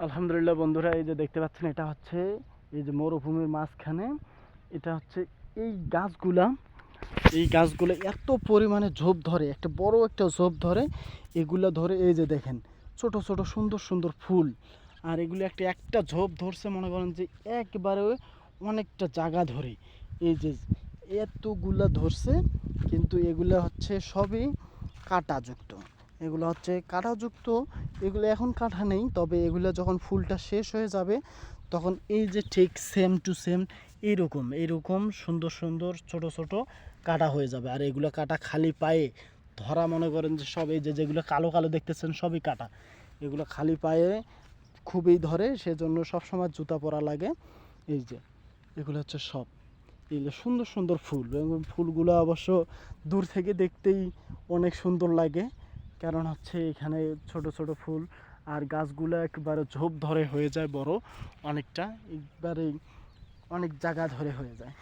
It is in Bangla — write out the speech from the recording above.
আলহামদুলিল্লাহ বন্ধুরা, এই যে দেখতে পাচ্ছেন এটা হচ্ছে এই যে মরুভূমির মাঝখানে। এটা হচ্ছে এই গাছগুলা, এই গাছগুলো এত পরিমাণে ঝোপ ধরে, একটা বড় একটা ঝোপ ধরে। এগুলো ধরে এই যে দেখেন ছোট ছোট সুন্দর সুন্দর ফুল। আর এগুলো একটা একটা ঝোপ ধরছে, মনে করেন যে একবারে অনেকটা জায়গা ধরে এই যে এতগুলা ধরছে। কিন্তু এগুলো হচ্ছে সবই কাঁটাযুক্ত, এগুলো হচ্ছে কাঁটাযুক্ত। এগুলো এখন কাঁটা নেই, তবে এগুলো যখন ফুলটা শেষ হয়ে যাবে তখন এই যে ঠিক সেম টু সেম এইরকম এইরকম সুন্দর সুন্দর ছোট ছোট কাটা হয়ে যাবে। আর এগুলো কাটা খালি পায়ে ধরা, মনে করেন যে সব এই যে যেগুলো কালো কালো দেখতেছেন সবই কাটা। এগুলো খালি পায়ে খুবই ধরে, সেজন্য সবসময় জুতা পরা লাগে। এই যে এগুলো হচ্ছে সব, এগুলো সুন্দর সুন্দর ফুল, এবং ফুলগুলো অবশ্য দূর থেকে দেখতেই অনেক সুন্দর লাগে, কারণ হচ্ছে এখানে ছোট ছোট ফুল। আর গাছগুলো একবারে ঝোপ ধরে হয়ে যায় বড় অনেকটা, একবারে অনেক জায়গা ধরে হয়ে যায়।